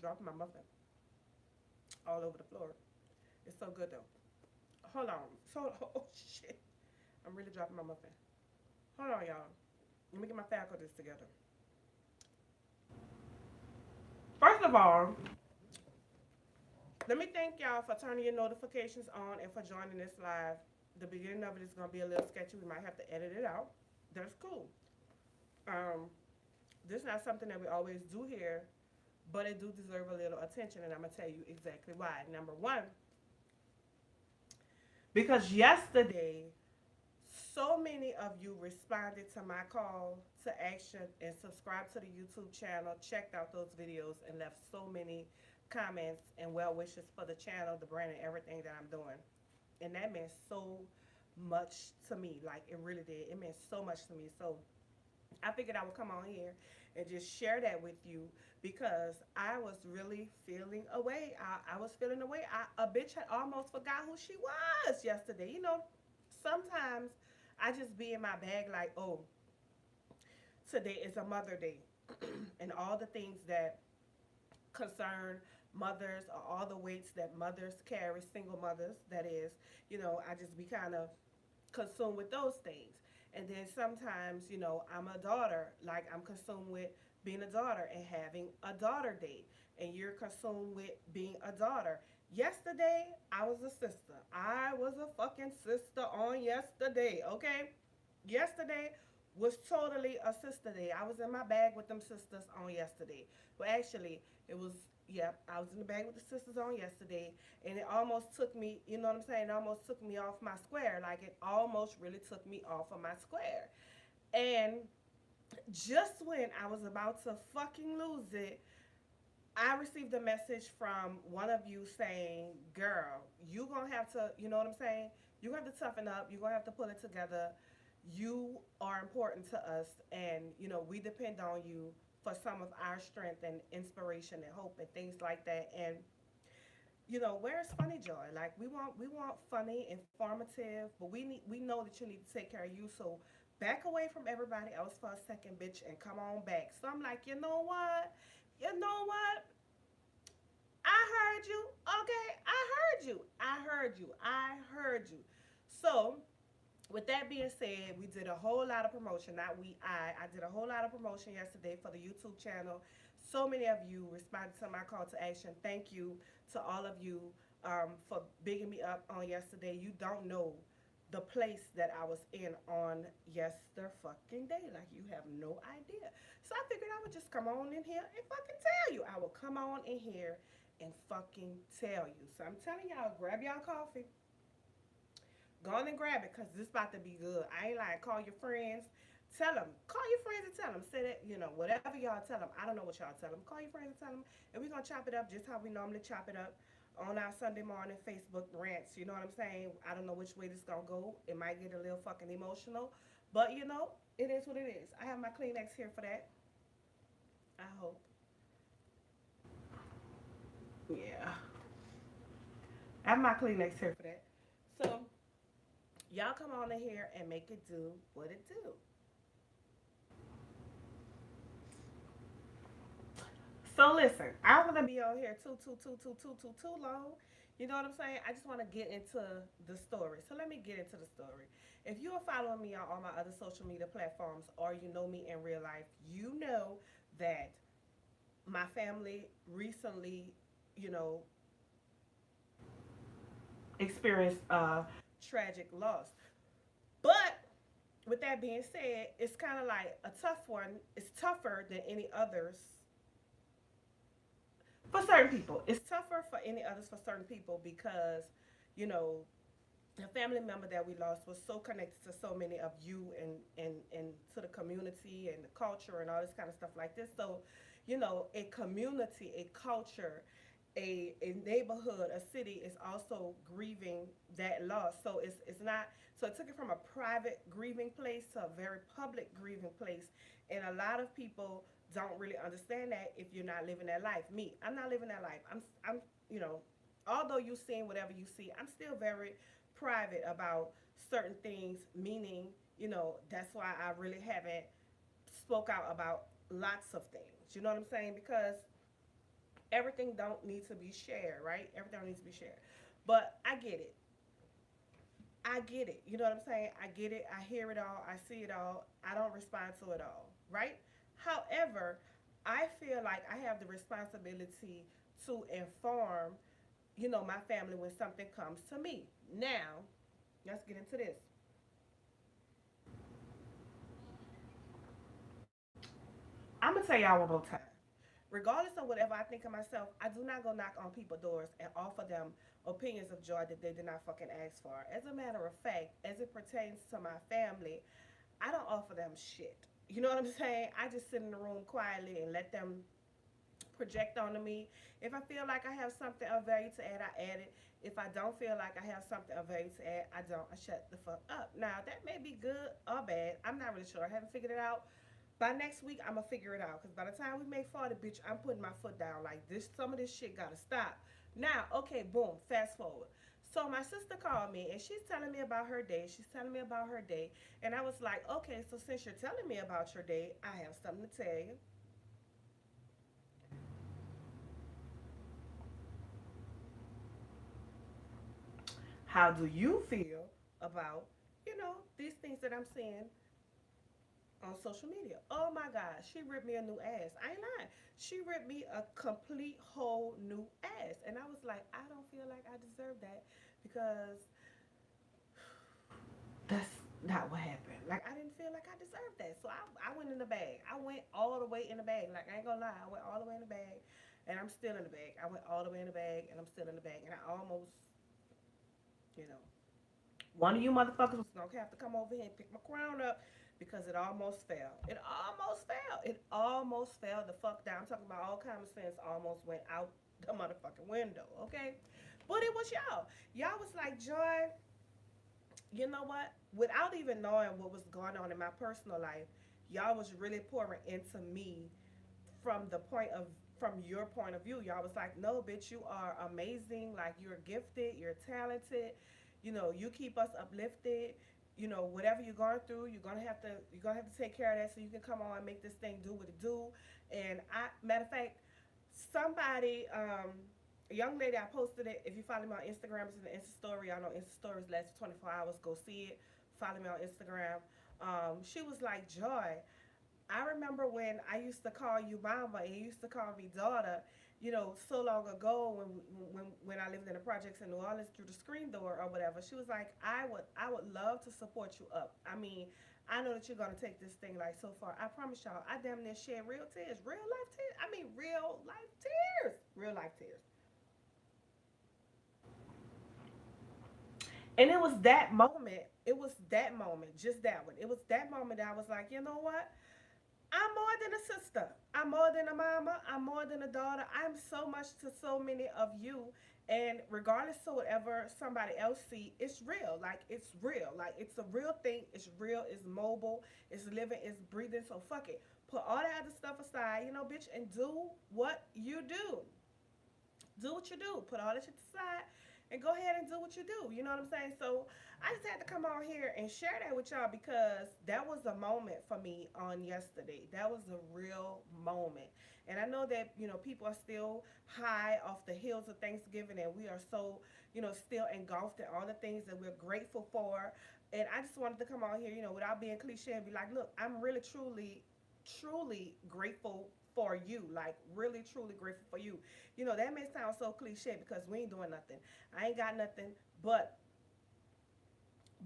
dropping my muffin all over the floor. It's so good though. Hold on. So, oh shit. I'm really dropping my muffin. Hold on, y'all. Let me get my faculties together. First of all, let me thank y'all for turning your notifications on and for joining this live. The beginning of it is going to be a little sketchy. We might have to edit it out. That's cool. Um, this is not something that we always do here, but it do deserve a little attention, and I'm going to tell you exactly why. Number one, because yesterday, so many of you responded to my call to action and subscribed to the YouTube channel, checked out those videos, and left so many comments and well wishes for the channel, the brand, and everything that I'm doing. And that meant so much to me. Like, it really did. It meant so much to me. So I figured I would come on here and just share that with you because I was really feeling away. I was feeling away. A bitch had almost forgot who she was yesterday. You know, sometimes I just be in my bag like, oh, today is a Mother Day. And all the things that concern mothers or all the weights that mothers carry, single mothers, that is, you know, I just be kind of consumed with those things. And then sometimes, you know, I'm a daughter, like I'm consumed with being a daughter and having a daughter day. And you're consumed with being a daughter. Yesterday, I was a sister. I was a fucking sister on yesterday, okay? Yesterday was totally a sister day. I was in my bag with them sisters on yesterday. Well, actually, it was, yep, I was in the bag with the sisters on yesterday, and it almost took me, you know what I'm saying? It almost took me off my square. Like, it almost really took me off of my square. And just when I was about to fucking lose it, I received a message from one of you saying, girl, you gonna have to, you know what I'm saying? You're gonna have to toughen up. You're gonna have to pull it together. You are important to us, and, you know, we depend on you for some of our strength and inspiration and hope and things like that. And, you know, where's funny joy? Like, we want funny, informative, but we know that you need to take care of you. So back away from everybody else for a second, bitch, and come on back. So I'm like, you know what? You know what? I heard you. Okay, I heard you. I heard you. I heard you. So, with that being said, we did a whole lot of promotion. Not we, I did a whole lot of promotion yesterday for the YouTube channel. So many of you responded to my call to action. Thank you to all of you for bigging me up on yesterday. You don't know the place that I was in on yester fucking day. Like, you have no idea. So I figured I would just come on in here and fucking tell you. I will come on in here and fucking tell you. So I'm telling y'all, grab y'all coffee. Go on and grab it because this about to be good. I ain't lying. Call your friends. Tell them. Call your friends and tell them. Say that, you know, whatever y'all tell them. I don't know what y'all tell them. Call your friends and tell them. And we're going to chop it up just how we normally chop it up on our Sunday morning Facebook rants. You know what I'm saying? I don't know which way this going to go. It might get a little fucking emotional. But, you know, it is what it is. I have my Kleenex here for that. I hope. Yeah. I have my Kleenex here for that. So, y'all come on in here and make it do what it do. So listen, I don't want to be on here too long. You know what I'm saying? I just want to get into the story. So let me get into the story. If you are following me on all my other social media platforms or you know me in real life, you know that my family recently, you know, experienced a tragic loss. But with that being said, it's kind of like a tough one. It's tougher than any others for certain people. It's tougher for any others for certain people because, you know, a family member that we lost was so connected to so many of you and to the community and the culture and all this kind of stuff like this. So, you know, a community, a culture, a neighborhood, a city is also grieving that loss. So it's not, so it took it from a private grieving place to a very public grieving place. And a lot of people don't really understand that if you're not living that life. Me, I'm not living that life. I'm, you know, although you seeing whatever you see, I'm still very private about certain things, meaning, you know, that's why I really haven't spoke out about lots of things. You know what I'm saying? Because Everything don't need to be shared, right? Everything needs to be shared. But I get it. I get it. You know what I'm saying? I get it. I hear it all. I see it all. I don't respond to it all, right? However, I feel like I have the responsibility to inform, my family when something comes to me. Now, let's get into this. I'm gonna tell y'all one more time. Regardless of whatever I think of myself, I do not go knock on people's doors and offer them opinions of joy that they did not fucking ask for. As a matter of fact, as it pertains to my family, I don't offer them shit. You know what I'm saying? I just sit in the room quietly and let them project onto me. If I feel like I have something of value to add, I add it. If I don't feel like I have something of value to add, I don't. I shut the fuck up. Now, that may be good or bad. I'm not really sure. I haven't figured it out. By next week, I'm gonna figure it out. Cause by the time we make 40, bitch, I'm putting my foot down. Like this, some of this shit gotta stop. Now, okay, boom. Fast forward. So my sister called me and she's telling me about her day. She's telling me about her day, and I was like, okay, so since you're telling me about your day, I have something to tell you. How do you feel about, these things that I'm seeing on social media? Oh my God, she ripped me a new ass. I ain't lying. She ripped me a complete whole new ass. And I was like, I don't feel like I deserve that because that's not what happened. Like, I didn't feel like I deserved that. So I went in the bag. I went all the way in the bag. Like, I ain't gonna lie. I went all the way in the bag and I'm still in the bag. I went all the way in the bag and I'm still in the bag. And I almost, you know, one of you motherfuckers was gonna have to come over here and pick my crown up because it almost fell. It almost fell. It almost fell the fuck down. I'm talking about all common sense almost went out the motherfucking window, okay? But it was y'all. Y'all was like, Joy, you know what? Without even knowing what was going on in my personal life, y'all was really pouring into me from the point of from your point of view. Y'all was like, no, bitch, you are amazing. Like you're gifted, you're talented. You keep us uplifted. Whatever you're going through, you're gonna have to take care of that so you can come on and make this thing do what it do. And matter of fact, somebody, a young lady, I posted it. If you follow me on Instagram, it's in the Insta story. I know Insta stories last for 24 hours. Go see it. Follow me on Instagram. She was like, Joy, I remember when I used to call you mama and you used to call me daughter, so long ago when I lived in the projects in New Orleans through the screen door or whatever. She was like, I would love to support you up. I mean, I know that you're gonna take this thing like so far. I promise y'all, I damn near shed real tears, real life tears. I mean, real life tears, real life tears. And it was that moment. It was that moment, just that one. It was that moment that I was like, you know what? I'm more than a sister. I'm more than a mama. I'm more than a daughter. I'm so much to so many of you. And regardless of whatever somebody else see, it's real. Like it's real. Like it's a real thing. It's real. It's mobile. It's living. It's breathing. So fuck it. Put all that other stuff aside, bitch, and do what you do. Do what you do. Put all that shit aside and go ahead and do what you do. You know what I'm saying? So I just had to come on here and share that with y'all because that was a moment for me on yesterday. That was a real moment. And I know that, people are still high off the heels of Thanksgiving and we are so, still engulfed in all the things that we're grateful for. And I just wanted to come on here, without being cliche and be like, look, I'm really, truly, truly grateful for you. Like, really, truly grateful for you. That may sound so cliche because we ain't doing nothing. I ain't got nothing. But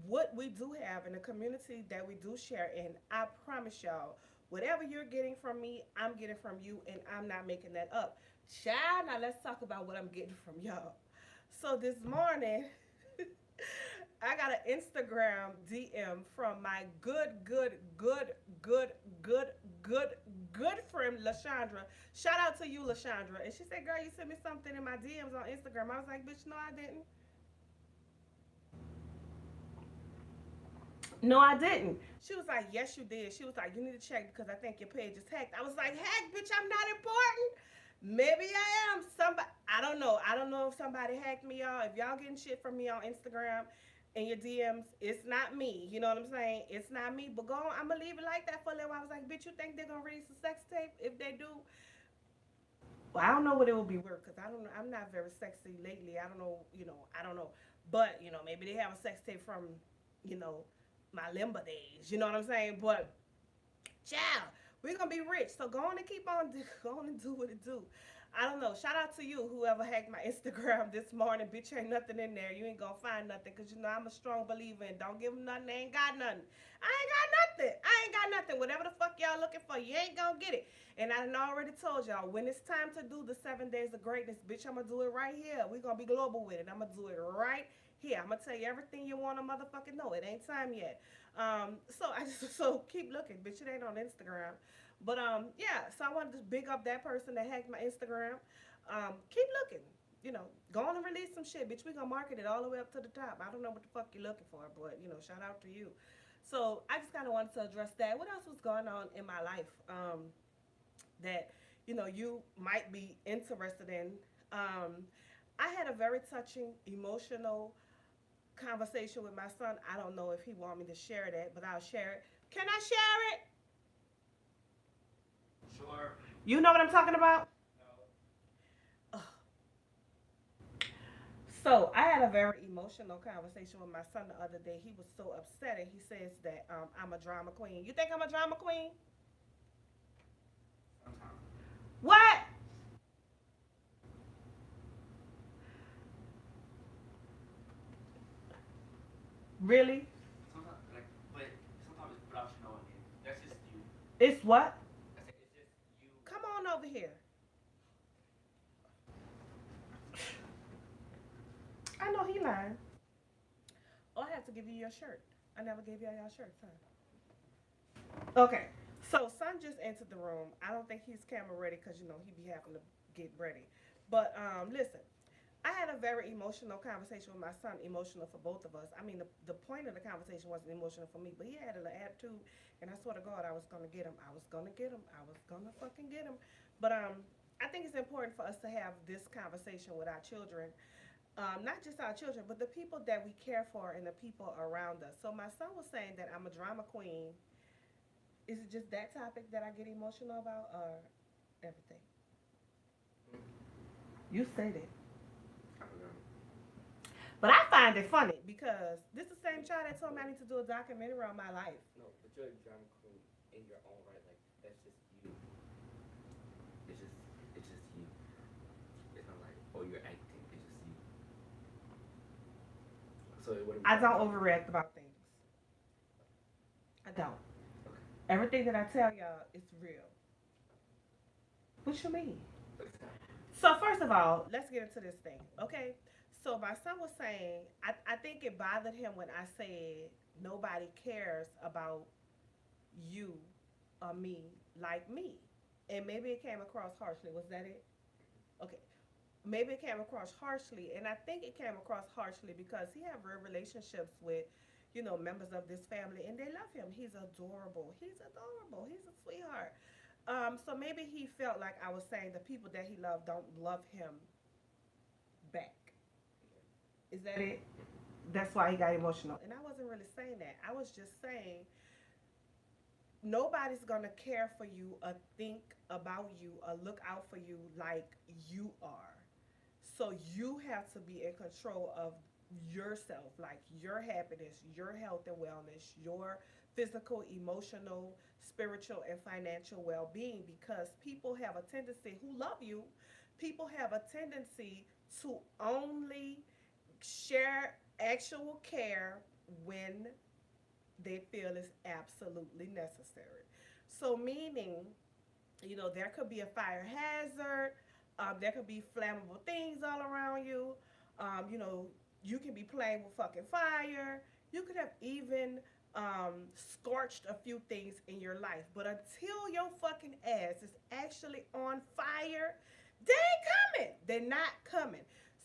what we do have in the community that we do share in, I promise y'all, whatever you're getting from me, I'm getting from you, and I'm not making that up. Child, now let's talk about what I'm getting from y'all. So this morning, I got an Instagram DM from my good, good, good, good, good, good, good friend LaShandra. Shout out to you, LaShandra. And she said, "Girl, you sent me something in my DMs on Instagram." I was like, "Bitch, no, I didn't. No, I didn't." She was like, "Yes, you did." She was like, "You need to check because I think your page is hacked." I was like, "Hack, bitch, I'm not important." Maybe I am. Somebody, I don't know. I don't know if somebody hacked me, y'all. If y'all getting shit from me on Instagram in your DMs, it's not me. You know what I'm saying? It's not me. But go on, I'm gonna leave it like that for a little while. I was like, "Bitch, you think they're gonna release a sex tape? If they do, Well, I don't know what it will be worth because I don't know. I'm not very sexy lately. I don't know. I don't know. But maybe they have a sex tape from, you know, my limber days. You know what I'm saying? But child, we're gonna be rich. So go on and keep on, go on and do what it do. I don't know. Shout out to you, whoever hacked my Instagram this morning. Bitch, ain't nothing in there. You ain't gonna find nothing, cause I'm a strong believer in don't give them nothing. They ain't got nothing. I ain't got nothing. I ain't got nothing. Whatever the fuck y'all looking for, you ain't gonna get it. And I done already told y'all when it's time to do the 7 days of greatness, bitch, I'm gonna do it right here. We gonna be global with it. I'm gonna do it right here. I'm gonna tell you everything you want to motherfucking know. It ain't time yet. So I just so keep looking, bitch. It ain't on Instagram. But yeah. So I wanted to big up that person that hacked my Instagram. Keep looking. Go on and release some shit, bitch. We gonna market it all the way up to the top. I don't know what the fuck you're looking for, but shout out to you. So I just kind of wanted to address that. What else was going on in my life that you might be interested in? I had a very touching, emotional conversation with my son. I don't know if he want me to share that, but I'll share it. Can I share it? Sure. You know what I'm talking about? No. Ugh. So I had a very emotional conversation with my son the other day. He was so upset, and he says that I'm a drama queen. You think I'm a drama queen? Sometimes. What? Really? Sometimes, like, but sometimes it's without you knowing it. That's just you. It's what? I said it's just you. Come on over here. I know he lying. Oh, I have to give you your shirt. I never gave y'all your shirts, huh? Okay. So son just entered the room. I don't think he's camera ready because he be having to get ready. But listen, I had a very emotional conversation with my son, emotional for both of us. I mean, the point of the conversation wasn't emotional for me, but he had an attitude, and I swear to God, I was gonna get him. I was gonna get him. I was gonna fucking get him. But I think it's important for us to have this conversation with our children, not just our children, but the people that we care for and the people around us. So my son was saying that I'm a drama queen. Is it just that topic that I get emotional about, or everything? You said it. I don't know. But I find it funny because this is the same child that told me I need to do a documentary on my life. No, but you're a drama queen in your own right. Like that's just you. It's just it's just you. It's not like oh you're acting. It's just you. So it wouldn't be I like don't overreact about things. I don't. okay. Everything that I tell y'all is real. What you mean? What's that? So first of all, let's get into this thing, okay? So my son was saying, I think it bothered him when I said nobody cares about you or me like me. And maybe it came across harshly. Was that it? Okay. Maybe it came across harshly, and I think it came across harshly because he have real relationships with, members of this family, and they love him. He's adorable. He's adorable. He's a sweetheart. So maybe he felt like I was saying the people that he loved don't love him back. Is that it? That's why he got emotional. And I wasn't really saying that. I was just saying nobody's gonna care for you or think about you or look out for you like you are. So you have to be in control of yourself, like your happiness, your health and wellness, your physical, emotional, spiritual, and financial well being because people have a tendency who love you, people have a tendency to only share actual care when they feel it's absolutely necessary. So, meaning, there could be a fire hazard, there could be flammable things all around you, um, you know, you can be playing with fucking fire. You could have even scorched a few things in your life. But until your fucking ass is actually on fire, they ain't coming. They're not coming.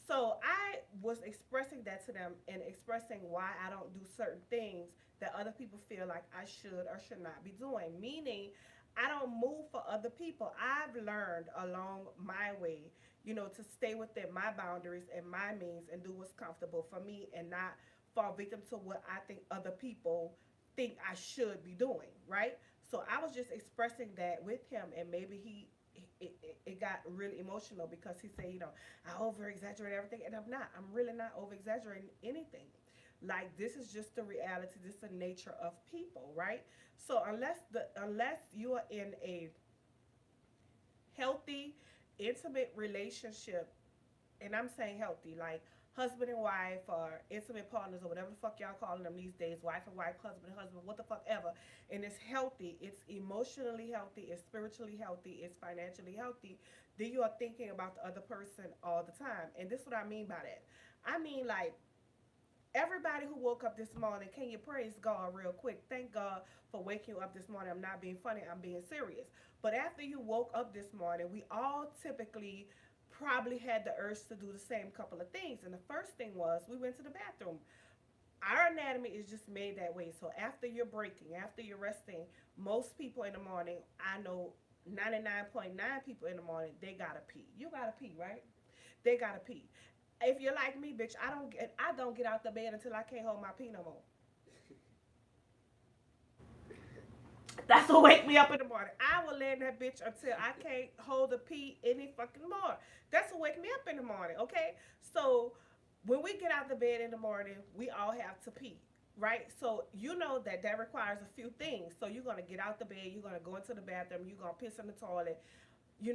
So I was expressing that to them and expressing why I don't do certain things that other people feel like I should or should not be doing. Meaning, I don't move for other people. I've learned along my way, to stay within my boundaries and my means and do what's comfortable for me and not fall victim to what I think other people think I should be doing, right? So I was just expressing that with him, and maybe it got really emotional because he said, I over exaggerate everything, and I'm not. I'm really not over exaggerating anything. Like, this is just the reality. This is the nature of people, right? So unless you are in a healthy, intimate relationship, and I'm saying healthy, like husband and wife or intimate partners or whatever the fuck y'all calling them these days, wife and wife, husband and husband, what the fuck ever. And it's healthy, it's emotionally healthy, it's spiritually healthy, it's financially healthy. Then you are thinking about the other person all the time. And this is what I mean by that. I mean, like, everybody who woke up this morning, can you praise God real quick? Thank God for waking you up this morning. I'm not being funny, I'm being serious. But after you woke up this morning, we all typically probably had the urge to do the same couple of things. And the first thing was we went to the bathroom. Our anatomy is just made that way. So after you're breaking, after you're resting, most people in the morning, I know 99.9 people in the morning, they gotta pee. You gotta pee, right? They gotta pee. If you're like me, bitch, I don't get out the bed until I can't hold my pee no more. That's what wake me up in the morning. I will lay in that bitch until I can't hold a pee any fucking more. That's what wake me up in the morning, okay? So when we get out the bed in the morning, we all have to pee, right? So you know that that requires a few things. So you're gonna get out the bed, you're gonna go into the bathroom, you're gonna piss in the toilet. You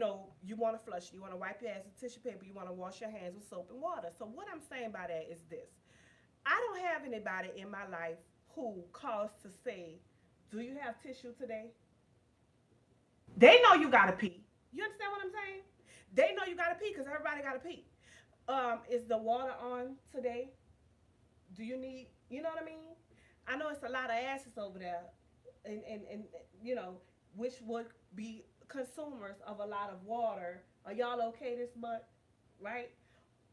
want to flush, you want to wipe your ass with tissue paper, you want to wash your hands with soap and water. So what I'm saying by that is this: I don't have anybody in my life who calls to say, "Do you have tissue today?" They know you gotta pee. You understand what I'm saying? They know you gotta pee because everybody gotta pee. Is the water on today? Do you need? You know what I mean? I know it's a lot of asses over there, and which would be consumers of a lot of water. Are y'all okay this month? Right?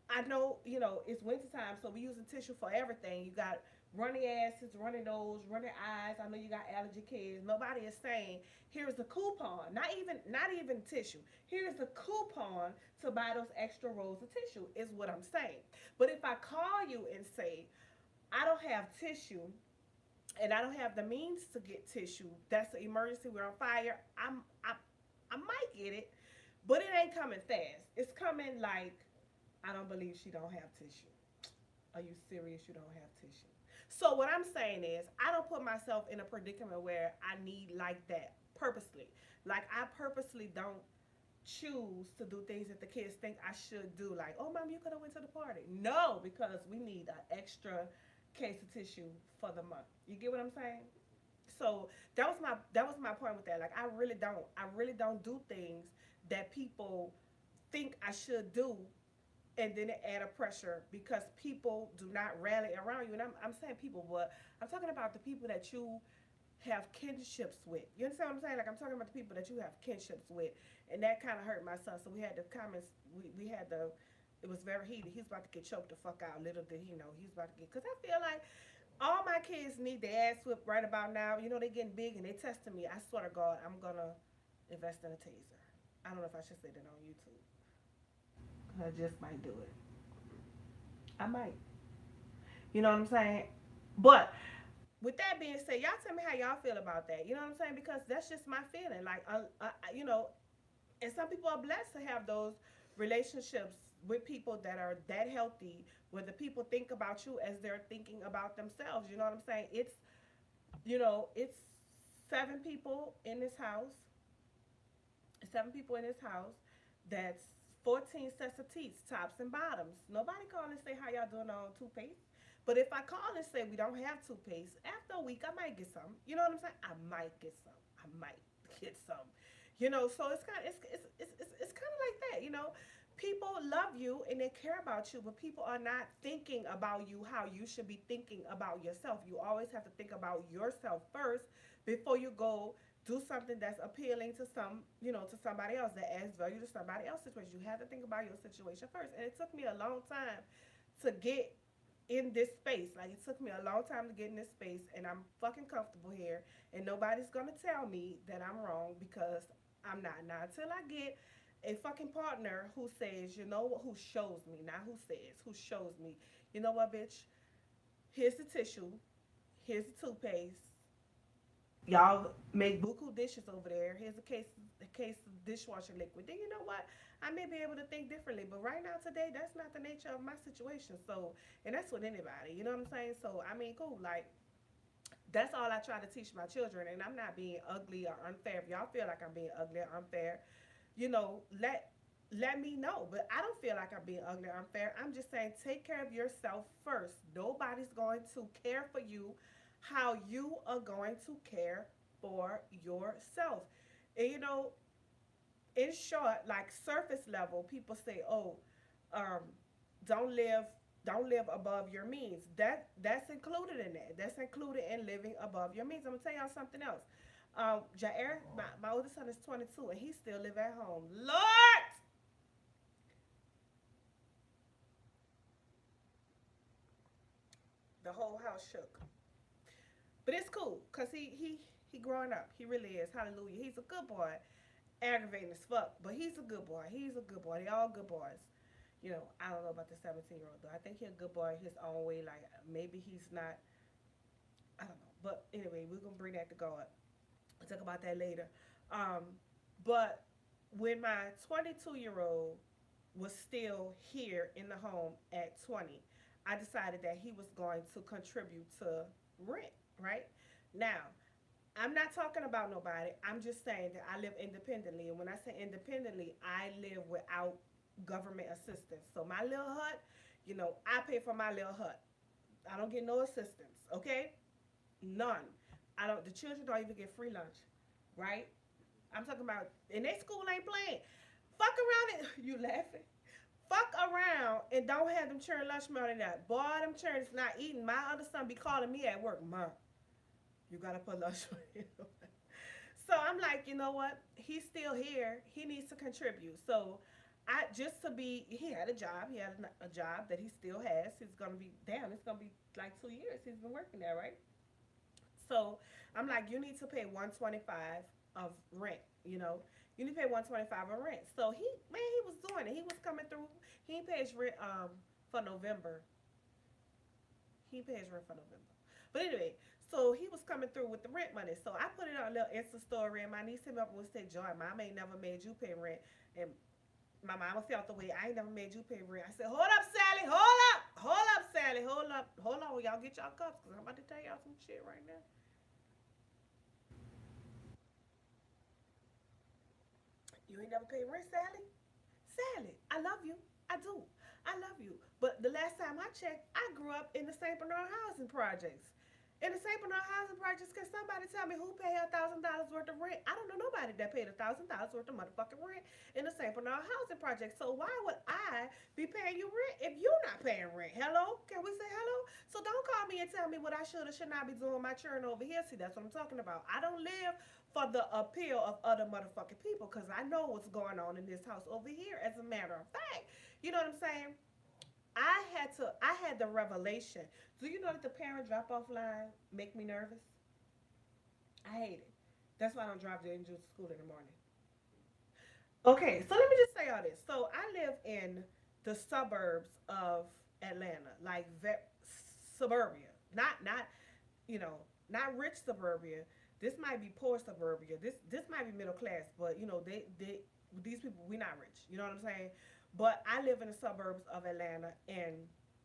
I know, it's wintertime, so we using tissue for everything. You got runny asses, runny nose, runny eyes. I know you got allergy kids. Nobody is saying, here's a coupon. Not even tissue. Here's a coupon to buy those extra rolls of tissue, is what I'm saying. But if I call you and say, I don't have tissue and I don't have the means to get tissue, that's an emergency, we're on fire, I might get it, but it ain't coming fast. It's coming like, I don't believe she don't have tissue. Are you serious? You don't have tissue. So what I'm saying is, I don't put myself in a predicament where I need like that purposely. Like, I purposely don't choose to do things that the kids think I should do. Like, oh, mom, you could have went to the party. No, because we need an extra case of tissue for the month. You get what I'm saying? So that was my point with that. Like, I really don't do things that people think I should do, and then it add a pressure because people do not rally around you. And I'm saying people, but I'm talking about the people that you have kinships with. You understand what I'm saying? Like, I'm talking about the people that you have kinships with, and that kind of hurt my son. So we had the comments. We had the. It was very heated. He was about to get choked the fuck out. Little did he know he was about to get. Because I feel like all my kids need their ass whipped right about now. They getting big and they testing me. I swear to God, I'm gonna invest in a taser. I don't know if I should say that on YouTube. I just might do it. I might. You know what I'm saying? But with that being said, y'all tell me how y'all feel about that. You know what I'm saying? Because that's just my feeling. Like, and some people are blessed to have those relationships with people that are that healthy, where the people think about you as they're thinking about themselves. You know what I'm saying? It's seven people in this house, seven people in this house. That's 14 sets of teeth, tops and bottoms. Nobody call and say how y'all doing on toothpaste. But if I call and say we don't have toothpaste, after a week I might get some. You know what I'm saying? I might get some. I might get some. So it's kind of like that. People love you and they care about you, but people are not thinking about you how you should be thinking about yourself. You always have to think about yourself first before you go do something that's appealing to to somebody else, that adds value to somebody else's situation. You have to think about your situation first. And it took me a long time to get in this space. Like, it took me a long time to get in this space, and I'm fucking comfortable here. And nobody's gonna tell me that I'm wrong, because I'm not. Now, until I get a fucking partner who says, who shows me, not who says, who shows me, you know what, bitch? Here's the tissue, here's the toothpaste, Y'all make buku dishes over there. Here's a case of dishwasher liquid. Then you know what? I may be able to think differently, but right now today, that's not the nature of my situation. So, and that's with anybody. You know what I'm saying? So, I mean, cool. Like that's all I try to teach my children, and I'm not being ugly or unfair. If y'all feel like I'm being ugly or unfair, let me know. But I don't feel like I'm being ugly or unfair. I'm just saying take care of yourself first. Nobody's going to care for you how you are going to care for yourself. And in short, like surface level, people say, "Oh, um, don't live, don't live above your means." That's included in that. That's included in living above your means. I'm gonna tell y'all something else. Jair, my oldest son is 22, and he still live at home. Lord, the whole house shook. But it's cool, cause he growing up. He really is. Hallelujah. He's a good boy. Aggravating as fuck, but he's a good boy. He's a good boy. They all good boys. I don't know about the 17-year-old though. I think he's a good boy his own way. Like maybe he's not. I don't know. But anyway, we're gonna bring that to God. We'll talk about that later. Um, but when my 22-year-old was still here in the home at 20, I decided that he was going to contribute to rent. Right now, I'm not talking about nobody. I'm just saying that I live independently. And when I say independently, I live without government assistance. So my little hut, I pay for my little hut. I don't get no assistance, okay? None. I don't the children don't even get free lunch, right? I'm talking about and they school ain't playing. Fuck around and you laughing. Fuck around and don't have them churn lunch money that. Boy, them churns not eating. My other son be calling me at work, Mom, you gotta put lunch money. So I'm like, you know what? He's still here. He needs to contribute. So I just to be he had a job. He had a job that he still has. He's gonna be damn, it's gonna be like 2 years he's been working there, right? So I'm like, you need to pay 125 of rent, you know. You need to pay 125 of rent. So he was doing it. He was coming through. He pays rent for November. He pays rent for November. But anyway, so he was coming through with the rent money. So I put it on a little Insta story, and my niece hit me up and said, "Joy, Mama ain't never made you pay rent." And my mama felt the way I ain't never made you pay rent. I said, "Hold up, Sally. Hold up, Sally. Hold up. Hold on. Y'all get y'all cups, because I'm about to tell y'all some shit right now." You ain't never paid rent, Sally? Sally, I love you. I do. I love you. But the last time I checked, I grew up in the St. Bernard housing projects. In the St. Bernard housing projects, can somebody tell me who paid $1,000 worth of rent? I don't know nobody that paid $1,000 worth of motherfucking rent in the St. Bernard housing project. So why would I be paying you rent if you're not paying rent? Hello? Can we say hello? So don't call me and tell me what I should or should not be doing my churn over here. See, that's what I'm talking about. I don't live for the appeal of other motherfucking people because I know what's going on in this house over here. As a matter of fact, you know what I'm saying? I had the revelation. Do you know that the parent drop off line make me nervous? I hate it. That's why I don't drive the angels to school in the morning. Okay, so let me just say all this. So I live in the suburbs of Atlanta, like suburbia, not you know, not rich suburbia. This might be poor suburbia. This might be middle class, but they these people we not rich. You know what I'm saying? But I live in the suburbs of Atlanta, and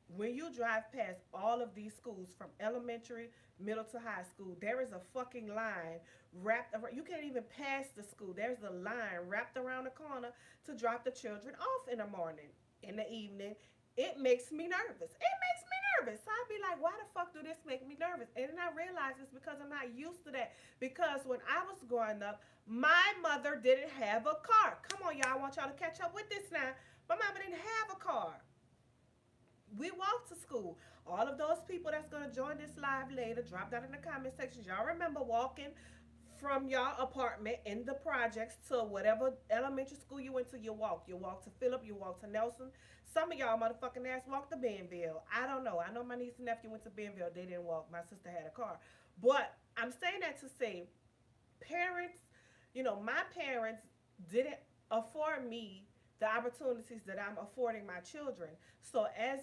when you drive past all of these schools from elementary, middle to high school, there is a fucking line wrapped around. You can't even pass the school. There's a line wrapped around the corner to drop the children off in the morning, in the evening. It makes me nervous. It makes me nervous. So I'd be like, why the fuck do this make me nervous? And then I realize it's because I'm not used to that. Because when I was growing up, my mother didn't have a car. Come on, y'all. I want y'all to catch up with this now. My mama didn't have a car. We walked to school. All of those people that's gonna join this live later, drop that in the comment section. Y'all remember walking from your apartment in the projects to whatever elementary school you went to? You walk. You walk to Phillip. You walk to Nelson. Some of y'all motherfucking ass walked to Benville. I don't know. I know my niece and nephew went to Benville. They didn't walk. My sister had a car. But I'm saying that to say, parents, my parents didn't afford me the opportunities that I'm affording my children. So as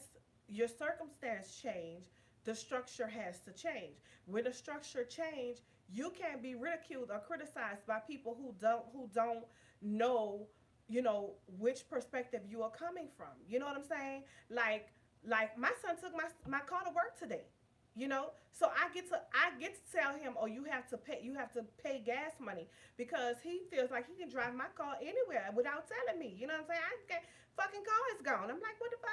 your circumstance change, the structure has to change. When the structure change, You can't be ridiculed or criticized by people who don't know, which perspective you are coming from. You know what I'm saying? Like my son took my car to work today. So I get to tell him, oh, you have to pay gas money, because he feels like he can drive my car anywhere without telling me. You know what I'm saying? I get fucking car is gone. I'm like, what the fuck?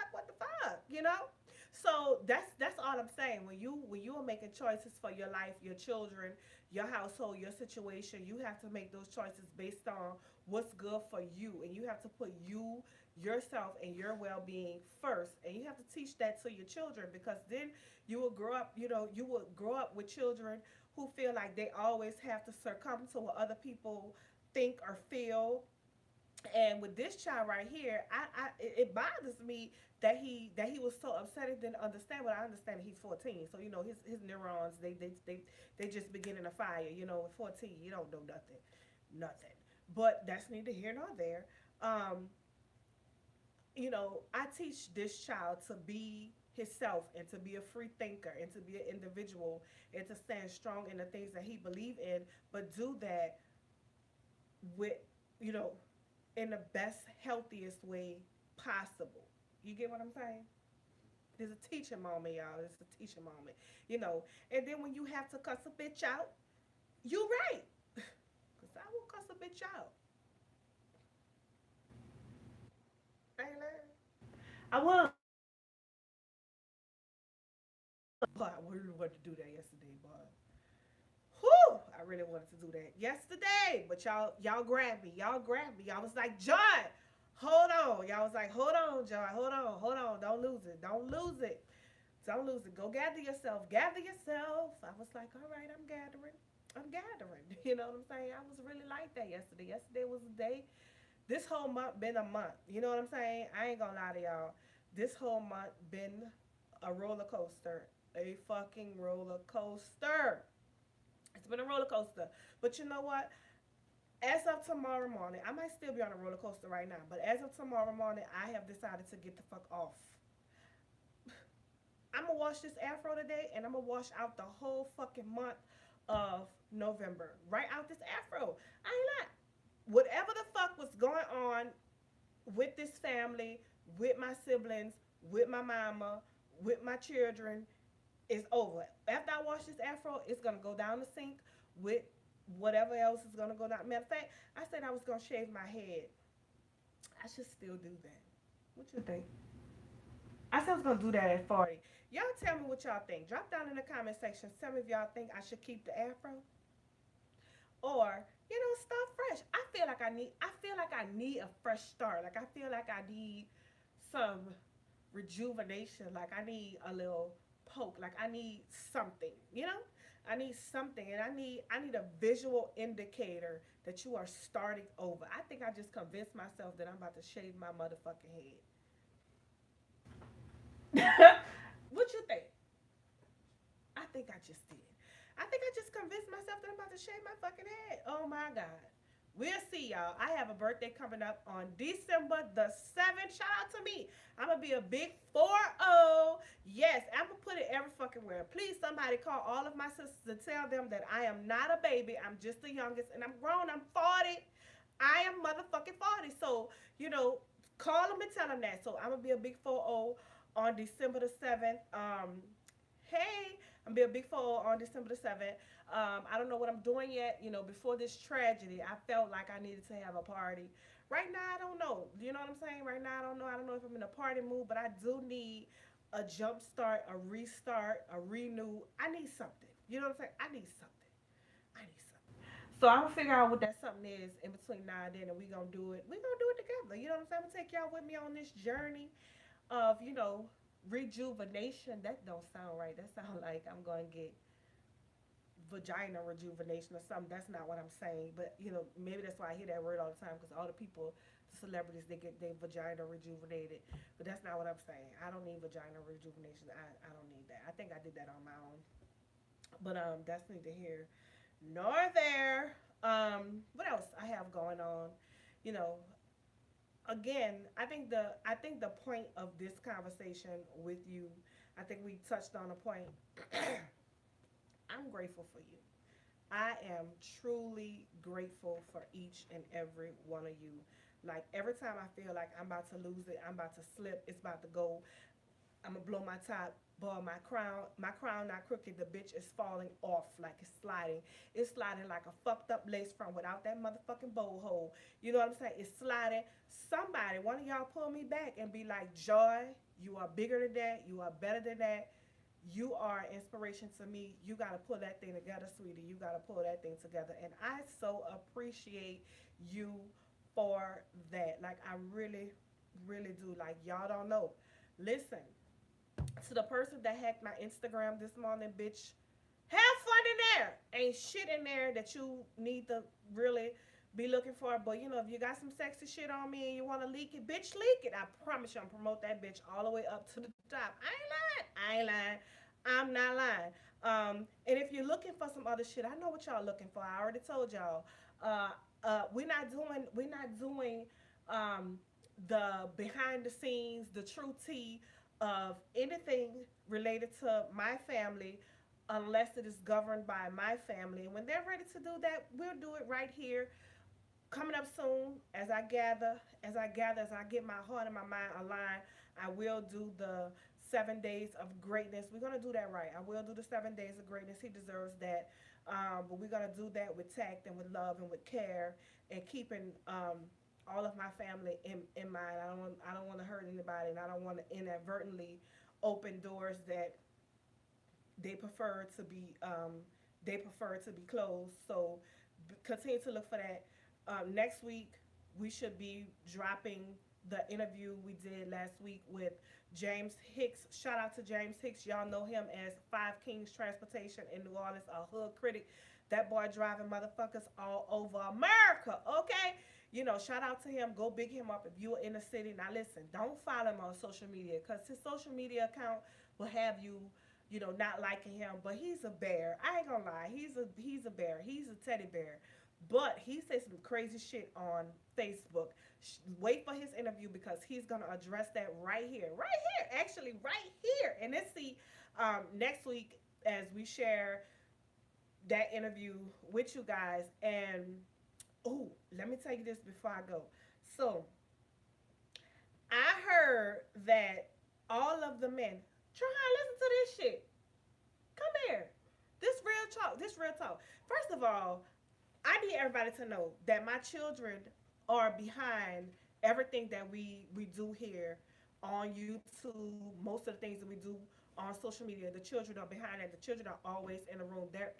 So that's all I'm saying. When you are making choices for your life, your children, your household, your situation, you have to make those choices based on what's good for you, and you have to put you, yourself, and your well-being first, and you have to teach that to your children, because then you will grow up with children who feel like they always have to succumb to what other people think or feel. And with this child right here, it bothers me that he was so upset and didn't understand. But I understand that he's 14, so his neurons, they just beginning a fire. At 14, you don't know nothing. But that's neither here nor there. Um, I teach this child to be himself, and to be a free thinker, and to be an individual, and to stand strong in the things that he believe in, but do that with, you know, in the best, healthiest way possible. You get what I'm saying? There's a teaching moment, y'all. It's a teaching moment. And then when you have to cuss a bitch out, you right. Because I will cuss a bitch out. I ain't lying. I will. But I really wanted to do that yesterday, but whew, I really wanted to do that yesterday. But y'all grabbed me. Y'all grabbed me. Y'all was like, John, hold on. Y'all was like, hold on, John, hold on. Don't lose it. Don't lose it. Don't lose it. Go gather yourself. Gather yourself. I was like, all right, I'm gathering. I'm gathering. You know what I'm saying? I was really like that yesterday. Yesterday was a day. This whole month been a month. You know what I'm saying? I ain't gonna lie to y'all. This whole month been a roller coaster. A fucking roller coaster. It's been a roller coaster. But you know what? As of tomorrow morning, I might still be on a roller coaster right now, but as of tomorrow morning, I have decided to get the fuck off. I'm gonna wash this afro today, and I'm gonna wash out the whole fucking month of November. Right out this afro. I ain't lying. Whatever the fuck was going on with this family, with my siblings, with my mama, with my children, is over. After I wash this afro, it's gonna go down the sink with whatever else is gonna go down. Matter of fact, I said I was gonna shave my head. I should still do that. What you think? I said I was gonna do that at 40. Y'all tell me what y'all think. Drop down in the comment section. Tell me if y'all think I should keep the afro, or start fresh. I feel like I need a fresh start. Like I feel like I need some rejuvenation. Like I need a little poke. Like I need something. I need something, and I need a visual indicator that you are starting over. I think I just convinced myself that I'm about to shave my motherfucking head. What you think? I think I just did. I think I just convinced myself that I'm about to shave my fucking head. Oh my God. We'll see, y'all. I have a birthday coming up on December the 7th. Shout out to me. I'm going to be a big 4-0. Yes, I'm going to put it every fucking where. Please, somebody call all of my sisters and tell them that I am not a baby. I'm just the youngest, and I'm grown. I'm 40. I am motherfucking 40. So, call them and tell them that. So, I'm going to be a big 4-0 on December the 7th. Hey, I'm gonna be a big 4 on December the 7th. I don't know what I'm doing yet. Before this tragedy, I felt like I needed to have a party. Right now, I don't know. You know what I'm saying? Right now, I don't know. I don't know if I'm in a party mood, but I do need a jump start, a restart, a renew. I need something. You know what I'm saying? I need something. I need something. So I'm gonna figure out what that something is in between now and then, and we gonna do it. We gonna do it together. You know what I'm saying? I'm gonna take y'all with me on this journey of rejuvenation. That don't sound right. That sounds like I'm going to get vagina rejuvenation or something. That's not what I'm saying. But maybe that's why I hear that word all the time, because all the people, the celebrities, they get their vagina rejuvenated. But that's not what I'm saying. I don't need vagina rejuvenation. I don't need that. I think I did that on my own. But that's neither here nor there. What else I have going on? You know, Again, I think the point of this conversation with you, I think we touched on a point. I'm grateful for you. I am truly grateful for each and every one of you. Like every time I feel like I'm about to lose it, I'm about to slip, it's about to go, I'm gonna blow my top. Boy, my crown not crooked. The bitch is falling off like it's sliding. It's sliding like a fucked up lace front without that motherfucking bow hole. You know what I'm saying? It's sliding. Somebody, one of y'all pull me back and be like, Joy, you are bigger than that. You are better than that. You are inspiration to me. You gotta pull that thing together, sweetie. You gotta pull that thing together. And I so appreciate you for that. Like I really, really do. Like y'all don't know. Listen, to the person that hacked my Instagram this morning, bitch, have fun in there. Ain't shit in there that you need to really be looking for. But you know, if you got some sexy shit on me and you want to leak it, bitch, leak it. I promise you, I'm promote that bitch all the way up to the top. I ain't lying. I ain't lying. I'm not lying. And if you're looking for some other shit, I know what y'all looking for. I already told y'all. Uh, we're not doing the behind the scenes, the true tea of anything related to my family unless it is governed by my family. And when they're ready to do that, we'll do it right here. Coming up soon, as I get my heart and my mind aligned, I will do the 7 days of greatness. We're gonna do that right. I will do the 7 days of greatness. He deserves that. But we're gonna do that with tact and with love and with care and keeping all of my family in mind. I don't want to hurt anybody, and I don't want to inadvertently open doors that they prefer to be closed. So continue to look for that. Next week we should be dropping the interview we did last week with James Hicks. Shout out to James Hicks. Y'all know him as Five Kings Transportation in New Orleans, a hood critic. That boy driving motherfuckers all over America. Okay, you know, shout out to him. Go big him up if you're in the city. Now listen, don't follow him on social media because his social media account will have you, you know, not liking him. But he's a bear. I ain't gonna lie. He's a bear. He's a teddy bear. But he said some crazy shit on Facebook. Wait for his interview because he's gonna address that right here, actually right here. And let's see next week as we share that interview with you guys. And oh, let me tell you this before I go. So I heard that all of the men try to listen to this shit. Come here. This real talk. This real talk. First of all, I need everybody to know that my children are behind everything that we do here on YouTube. Most of the things that we do on social media, the children are behind it. The children are always in the room. There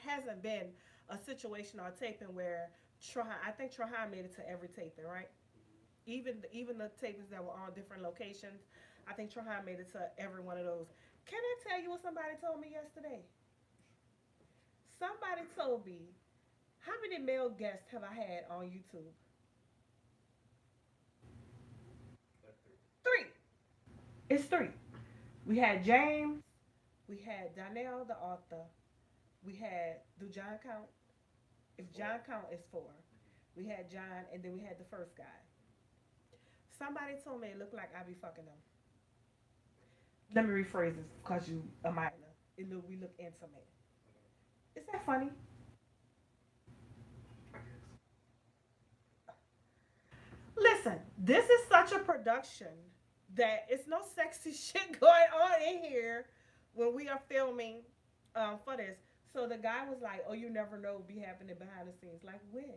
hasn't been a situation or a taping where I think Trahan made it to every taping, right? Even the tapings that were on different locations, I think Trahan made it to every one of those. Can I tell you what somebody told me yesterday? Somebody told me, how many male guests have I had on YouTube? Three. It's three. We had James, we had Donnell the author, we had, do John count? If John count, it's four. We had John, and then we had the first guy. Somebody told me it looked like I be fucking them. Let me rephrase this because you a minor. We look intimate. Is that funny? Listen, this is such a production that it's no sexy shit going on in here when we are filming for this. So the guy was like, "Oh, you never know, be happening behind the scenes." Like when?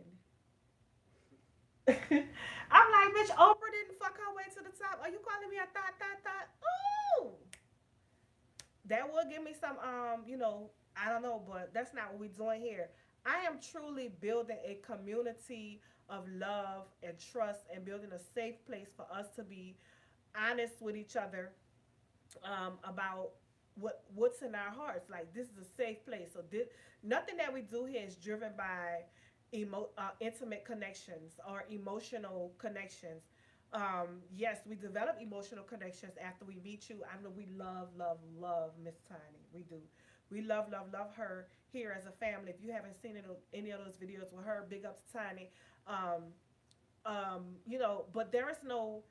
I'm like, bitch, Oprah didn't fuck her way to the top. Are you calling me a thought? Ooh, that will give me some I don't know, but that's not what we're doing here. I am truly building a community of love and trust and building a safe place for us to be honest with each other about what's in our hearts. Like this is a safe place. So nothing that we do here is driven by intimate connections or emotional connections. Yes, we develop emotional connections after we meet you. I know we love Miss Tiny. We do. We love her here as a family. If you haven't seen any of those videos with her, big up to Tiny. Um, but there is no,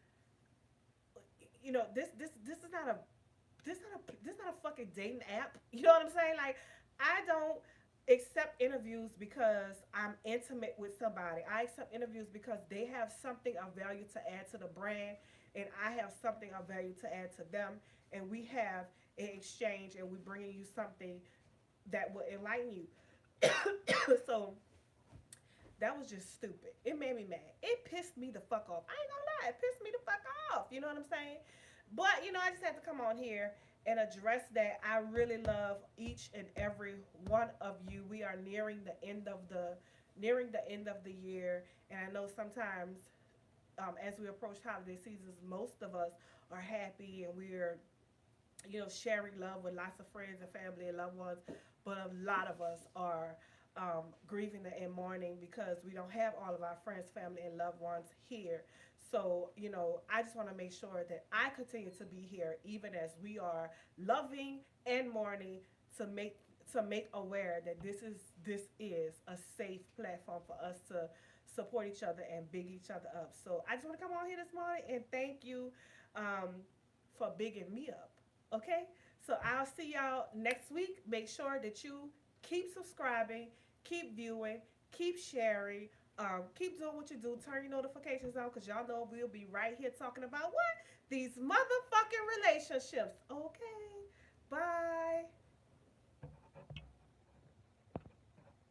this is not a this not a fucking dating app. You know what I'm saying? Like, I don't. accept interviews because I'm intimate with somebody. I accept interviews because they have something of value to add to the brand, and I have something of value to add to them, and we have an exchange, and we bringing you something that will enlighten you. So that was just stupid. It made me mad. It pissed me the fuck off. I ain't gonna lie, it pissed me the fuck off. You know what I'm saying? But I just had to come on here and address that. I really love each and every one of you. We are nearing the end of the year, and I know sometimes as we approach holiday seasons, most of us are happy and we're sharing love with lots of friends and family and loved ones, but a lot of us are grieving and mourning because we don't have all of our friends, family, and loved ones here. So, I just want to make sure that I continue to be here, even as we are loving and mourning to make aware that this is a safe platform for us to support each other and big each other up. So I just want to come on here this morning and thank you for bigging me up. Okay? So I'll see y'all next week. Make sure that you keep subscribing, keep viewing, keep sharing, keep doing what you do. Turn your notifications on because y'all know we'll be right here talking about what? These motherfucking relationships. Okay?